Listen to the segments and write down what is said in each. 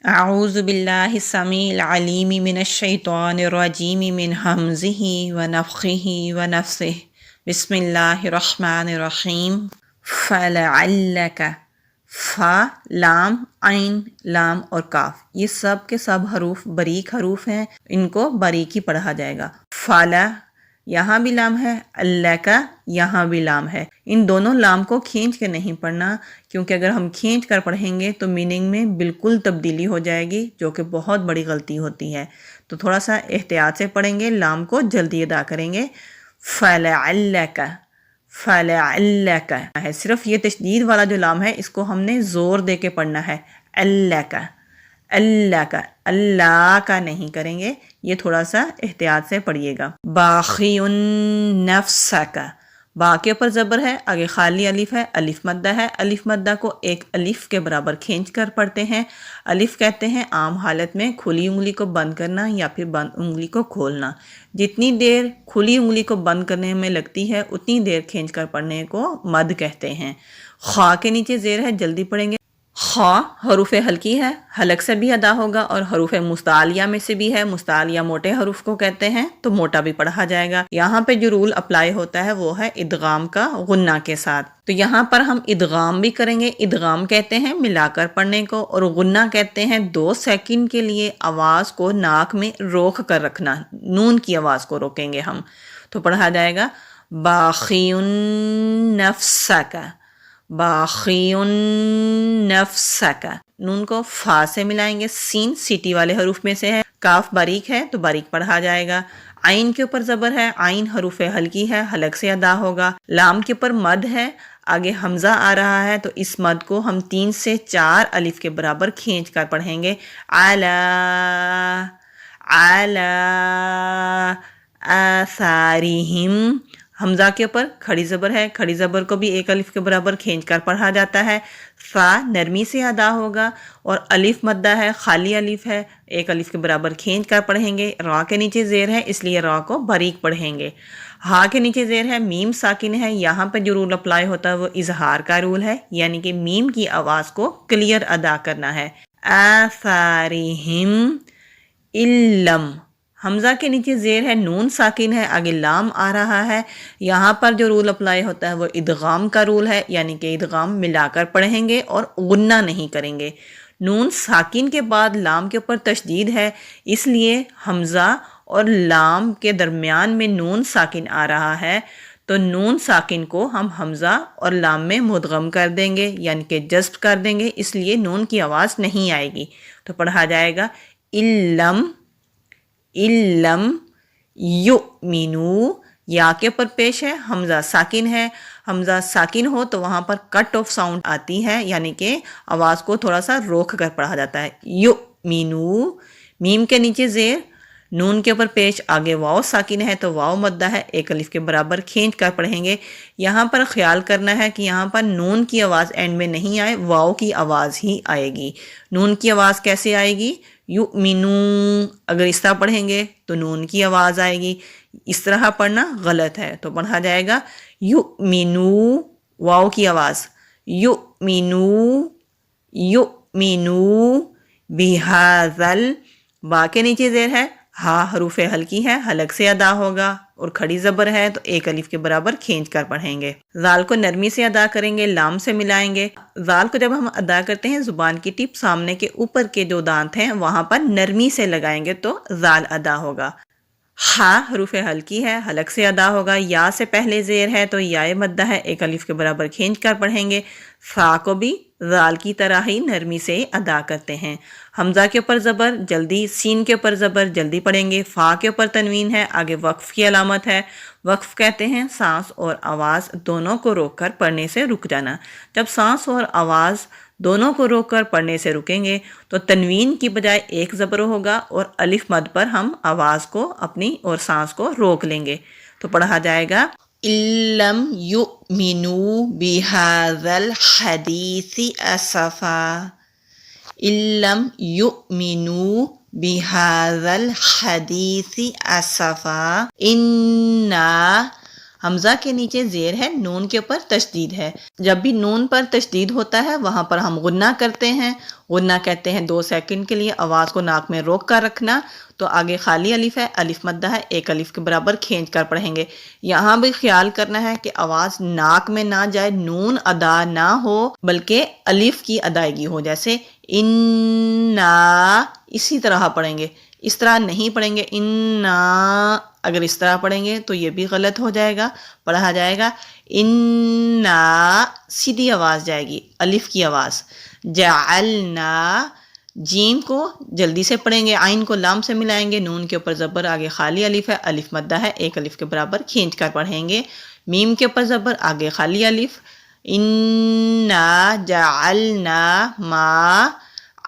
اعوذ باللہ السمیع العلیم من الشیطان الرجیم من ہمزہ ونفخہ ونفثہ بسم اللہ الرحمن الرحیم فلعلک فا لام عین لام اور کاف یہ سب کے سب حروف باریک حروف ہیں، ان کو باریکی پڑھا جائے گا۔ فلا یہاں بھی لام ہے، اللہ کا یہاں بھی لام ہے، ان دونوں لام کو کھینچ کے نہیں پڑھنا، کیونکہ اگر ہم کھینچ کر پڑھیں گے تو میننگ میں بالکل تبدیلی ہو جائے گی، جو کہ بہت بڑی غلطی ہوتی ہے۔ تو تھوڑا سا احتیاط سے پڑھیں گے، لام کو جلدی ادا کریں گے۔ فَلَعَلَّكَ فَلَعَلَّكَ ہے، صرف یہ تشدید والا جو لام ہے اس کو ہم نے زور دے کے پڑھنا ہے، اللہ کا اللہ کا، اللہ کا نہیں کریں گے، یہ تھوڑا سا احتیاط سے پڑھیے گا۔ باخیٌ نفسک، با کے اوپر زبر ہے، آگے خالی الف ہے، الف مدہ ہے، الف مدہ کو ایک الف کے برابر کھینچ کر پڑھتے ہیں۔ الف کہتے ہیں عام حالت میں کھلی انگلی کو بند کرنا یا پھر بند انگلی کو کھولنا، جتنی دیر کھلی انگلی کو بند کرنے میں لگتی ہے اتنی دیر کھینچ کر پڑھنے کو مد کہتے ہیں۔ خا کے نیچے زیر ہے، جلدی پڑھیں گے۔ خا حروف ہلکی ہے، حلق سے بھی ادا ہوگا، اور حروف مستعلیہ میں سے بھی ہے، مستعلیہ موٹے حروف کو کہتے ہیں تو موٹا بھی پڑھا جائے گا۔ یہاں پہ جو رول اپلائی ہوتا ہے وہ ہے ادغام کا غنہ کے ساتھ، تو یہاں پر ہم ادغام بھی کریں گے۔ ادغام کہتے ہیں ملا کر پڑھنے کو، اور غنہ کہتے ہیں 2 سیکنڈ کے لیے آواز کو ناک میں روک کر رکھنا، نون کی آواز کو روکیں گے ہم، تو پڑھا جائے گا باخیٌ نفسک، باخیٌ نفسک۔ نون کو فا سے ملائیں گے، سین سیٹی والے حروف میں سے ہے، کاف باریک ہے تو باریک پڑھا جائے گا۔ عین کے اوپر زبر ہے، عین حروف ہلکی ہے، حلق سے ادا ہوگا۔ لام کے اوپر مد ہے، آگے حمزہ آ رہا ہے تو اس مد کو ہم 3 سے 4 الف کے برابر کھینچ کر پڑھیں گے۔ علی علی آثارہم، حمزہ کے اوپر کھڑی زبر ہے، کھڑی زبر کو بھی 1 الف کے برابر کھینچ کر پڑھا جاتا ہے۔ فا نرمی سے ادا ہوگا، اور الف مدہ ہے، خالی الف ہے، 1 الف کے برابر کھینچ کر پڑھیں گے۔ را کے نیچے زیر ہے اس لیے را کو باریک پڑھیں گے۔ ہا کے نیچے زیر ہے، میم ساکن ہے، یہاں پہ جو رول اپلائی ہوتا ہے وہ اظہار کا رول ہے، یعنی کہ میم کی آواز کو کلیئر ادا کرنا ہے۔ آثارہم علم، حمزہ کے نیچے زیر ہے، نون ساکن ہے، آگے لام آ رہا ہے، یہاں پر جو رول اپلائی ہوتا ہے وہ ادغام کا رول ہے، یعنی کہ ادغام ملا کر پڑھیں گے اور غنہ نہیں کریں گے۔ نون ساکن کے بعد لام کے اوپر تشدید ہے، اس لیے حمزہ اور لام کے درمیان میں نون ساکن آ رہا ہے، تو نون ساکن کو ہم حمزہ اور لام میں مدغم کر دیں گے، یعنی کہ جذب کر دیں گے، اس لیے نون کی آواز نہیں آئے گی، تو پڑھا جائے گا علم علم یؤمنو، یا کے اوپر پیش ہے، حمزہ ساکن ہے، حمزہ ساکن ہو تو وہاں پر کٹ آف ساؤنڈ آتی ہے، یعنی کہ آواز کو تھوڑا سا روک کر پڑھا جاتا ہے۔ یؤمنو، میم کے نیچے زیر، نون کے اوپر پیش، آگے واو ساکن ہے تو واو مدہ ہے، 1 الف کے برابر کھینچ کر پڑھیں گے۔ یہاں پر خیال کرنا ہے کہ یہاں پر نون کی آواز اینڈ میں نہیں آئے، واو کی آواز ہی آئے گی۔ نون کی آواز کیسے آئے گی؟ یؤمنو، اگر اس طرح پڑھیں گے تو نون کی آواز آئے گی، اس طرح پڑھنا غلط ہے، تو پڑھا جائے گا یؤمنو، واو کی آواز، یؤمنو یؤمنو بہذل، با کے نیچے زیر ہے، ہا حروف ہلکی ہے، حلق سے ادا ہوگا، اور کھڑی زبر ہے تو 1 الف کے برابر کھینچ کر پڑھیں گے۔ زال کو نرمی سے ادا کریں گے، لام سے ملائیں گے۔ زال کو جب ہم ادا کرتے ہیں زبان کی ٹپ سامنے کے اوپر کے جو دانت ہیں وہاں پر نرمی سے لگائیں گے تو زال ادا ہوگا۔ ہا حروف ہلکی ہے، حلق سے ادا ہوگا، یا سے پہلے زیر ہے تو یا مدہ ہے، 1 الف کے برابر کھینچ کر پڑھیں گے۔ فا کو بھی زال کی طرح ہی نرمی سے ادا کرتے ہیں۔ حمزہ کے اوپر زبر جلدی، سین کے اوپر زبر جلدی پڑھیں گے، فا کے اوپر تنوین ہے، آگے وقف کی علامت ہے۔ وقف کہتے ہیں سانس اور آواز دونوں کو روک کر پڑھنے سے رک جانا۔ جب سانس اور آواز دونوں کو روک کر پڑھنے سے رکیں گے تو تنوین کی بجائے 1 زبر ہوگا، اور الف مد پر ہم آواز کو اپنی اور سانس کو روک لیں گے، تو پڑھا جائے گا لم یؤمنوا بہذا الحدیث اسفا، لم یؤمنوا بہذا الحدیث اسفا انا حمزہ کے نیچے زیر ہے، نون کے اوپر تشدید ہے۔ جب بھی نون پر تشدید ہوتا ہے وہاں پر ہم غنہ کرتے ہیں۔ غنہ کہتے ہیں 2 سیکنڈ کے لیے آواز کو ناک میں روک کر رکھنا۔ تو آگے خالی الف ہے، الف مدہ ہے، 1 الف کے برابر کھینچ کر پڑھیں گے۔ یہاں بھی خیال کرنا ہے کہ آواز ناک میں نہ جائے، نون ادا نہ ہو بلکہ الف کی ادائیگی ہو، جیسے انا، اسی طرح پڑھیں گے۔ اس طرح نہیں پڑھیں گے انا، اگر اس طرح پڑھیں گے تو یہ بھی غلط ہو جائے گا، پڑھا جائے گا انا، سیدھی آواز جائے گی، الف کی آواز۔ جعلنا، جیم کو جلدی سے پڑھیں گے، عین کو لام سے ملائیں گے، نون کے اوپر زبر، آگے خالی الف ہے، الف مدہ ہے، 1 الف کے برابر کھینچ کر پڑھیں گے۔ میم کے اوپر زبر، آگے خالی الف۔ انا جعلنا ما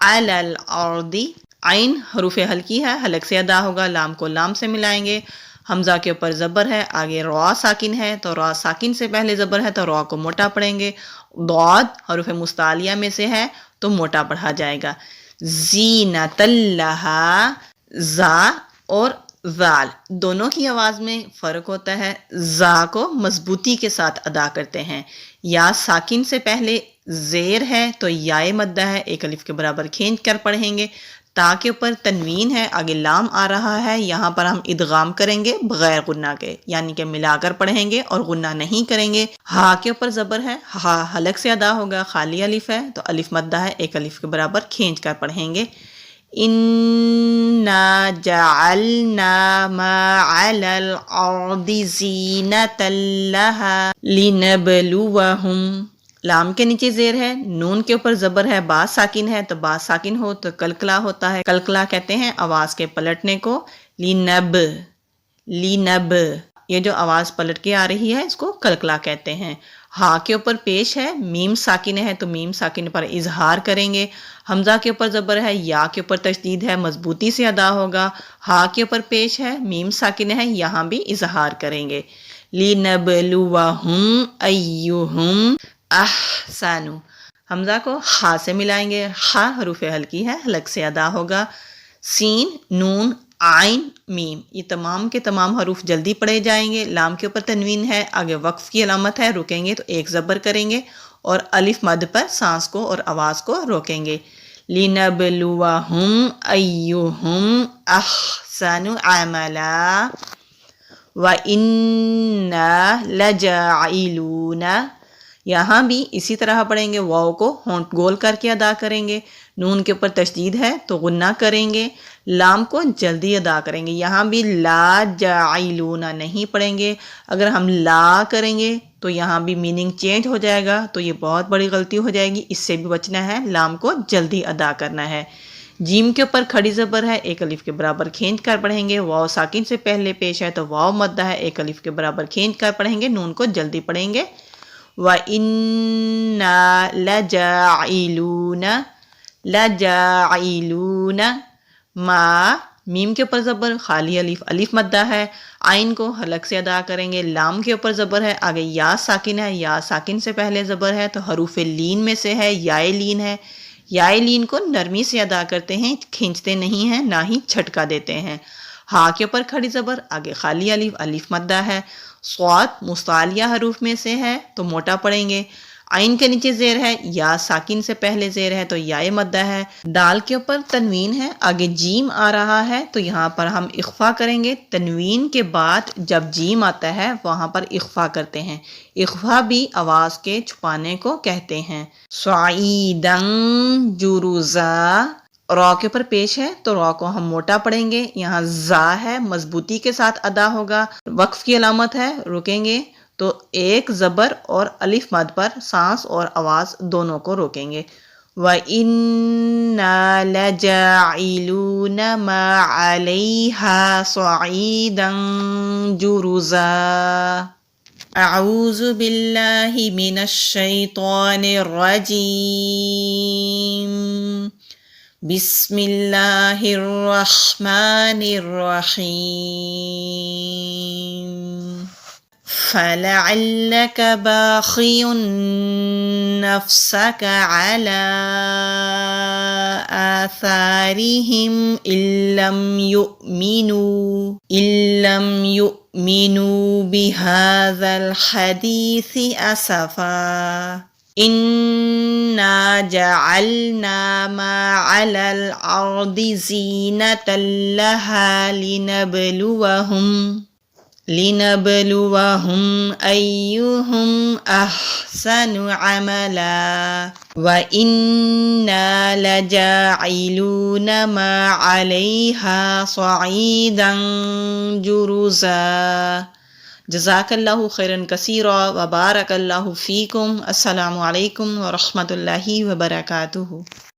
علی الارض، عین حروف ہلکی ہے، حلق سے ادا ہوگا، لام کو لام سے ملائیں گے۔ حمزہ کے اوپر زبر ہے، آگے را ساکن ہے، تو را ساکن سے پہلے زبر ہے تو را کو موٹا پڑھیں گے۔ ضاد حروف مستعلیہ میں سے ہے تو موٹا پڑھا جائے گا۔ زینۃ لہا، زا اور ذال دونوں کی آواز میں فرق ہوتا ہے۔ زا کو مضبوطی کے ساتھ ادا کرتے ہیں۔ یا ساکن سے پہلے زیر ہے تو یائے مدہ ہے، 1 الف کے برابر کھینچ کر پڑھیں گے۔ تا کے اوپر تنوین ہے، آگے لام آ رہا ہے، یہاں پر ہم ادغام کریں گے بغیر غنہ کے، یعنی کہ ملا کر پڑھیں گے اور غنہ نہیں کریں گے۔ ہا کے اوپر زبر ہے، ہا حلق سے ادا ہوگا، خالی الف ہے تو الف مدہ ہے، 1 الف کے برابر کھینچ کر پڑھیں گے۔ انا جعلنا ما علی الارض زینۃ لہا لنبلوہم، لام کے نیچے زیر ہے، نون کے اوپر زبر ہے، با ساکن ہے، تو با ساکن ہو تو کلکلا ہوتا ہے، کلکلا کہتے ہیں آواز کے پلٹنے کو۔ لنب، لنب، یہ جو آواز پلٹ کے آ رہی ہے اس کو کلکلا کہتے ہیں۔ ہا کے اوپر پیش ہے، میم ساکن ہے تو میم ساکن پر اظہار کریں گے۔ حمزہ کے اوپر زبر ہے، یا کے اوپر تشدید ہے، مضبوطی سے ادا ہوگا۔ ہا کے اوپر پیش ہے، میم ساکن ہے، یہاں بھی اظہار کریں گے۔ لِنَبْلُوَهُمْ أَيُّهُمْ احسن، حمزہ کو خا سے ملائیں گے، خا حروف ہلکی ہے، حلق سے ادا ہوگا۔ سین، نون، عین، میم، یہ تمام کے تمام حروف جلدی پڑھے جائیں گے۔ لام کے اوپر تنوین ہے، آگے وقف کی علامت ہے، رکیں گے تو 1 زبر کریں گے اور الف مد پر سانس کو اور آواز کو روکیں گے۔ لِنَبْلُوَهُمْ أَيُّهُمْ أَحْسَنُ عَمَلًا وَإِنَّا لَجَاعِلُونَ، یہاں بھی اسی طرح پڑھیں گے، واو کو ہونٹ گول کر کے ادا کریں گے، نون کے اوپر تشدید ہے تو غنہ کریں گے، لام کو جلدی ادا کریں گے، یہاں بھی لا جاعلون نہیں پڑھیں گے۔ اگر ہم لا کریں گے تو یہاں بھی میننگ چینج ہو جائے گا، تو یہ بہت بڑی غلطی ہو جائے گی، اس سے بھی بچنا ہے، لام کو جلدی ادا کرنا ہے۔ جیم کے اوپر کھڑی زبر ہے، 1 الف کے برابر کھینچ کر پڑھیں گے، واو ساکن سے پہلے پیش ہے تو واو مدہ ہے، 1 الف کے برابر کھینچ کر پڑھیں گے، نون کو جلدی پڑھیں گے۔ وَإِنَّا لَجَاعِلُونَ، لَجَاعِلُونَ، ما، میم کے اوپر زبر، خالی الف، الف مدہ ہے، عین کو حلق سے ادا کریں گے، لام کے اوپر زبر ہے، آگے یا ساکن ہے، یا ساکن سے پہلے زبر ہے تو حروف لین میں سے ہے، یائے لین ہے، یائے لین کو نرمی سے ادا کرتے ہیں، کھینچتے نہیں ہیں، نہ ہی چھٹکا دیتے ہیں۔ ہا کے اوپر کھڑی زبر، آگے خالی الف، الف مدہ ہے، صاد مستعلیہ حروف میں سے ہے تو موٹا پڑھیں گے۔ عین کے نیچے زیر ہے، یا ساکن سے پہلے زیر ہے تو یائے مدہ ہے، دال کے اوپر تنوین ہے، آگے جیم آ رہا ہے تو یہاں پر ہم اخفا کریں گے، تنوین کے بعد جب جیم آتا ہے وہاں پر اخفا کرتے ہیں، اخفا بھی آواز کے چھپانے کو کہتے ہیں۔ صعیداً جرزا، را کے اوپر پیش ہے تو را کو ہم موٹا پڑھیں گے، یہاں زا ہے، مضبوطی کے ساتھ ادا ہوگا، وقف کی علامت ہے، رکیں گے تو 1 زبر اور الف مد پر سانس اور آواز دونوں کو روکیں گے۔ وَإِنَّا لَجَاعِلُونَ مَا عَلَيْهَا صَعِيدًا جُرُزًا۔ اعوذ باللہ من الشیطان الرجیم، بسم اللہ الرحمن الرحیم۔ فَلَعَلَّكَ بَاخِعٌ نَفْسَكَ عَلَىٰ آثَارِهِمْ إِن لَّمْ يُؤْمِنُوا بهذا الحديث أسفا إنا جعلنا ما على الأرض زينة لها لنبلوهم أيهم أحسن عملا وإنا لجاعلون ما عليها صعيدا جرزا. جزاک اللہ خیرا کثیرا وبارک اللہ فیکم. السلام علیکم ورحمۃ اللہ وبرکاتہ.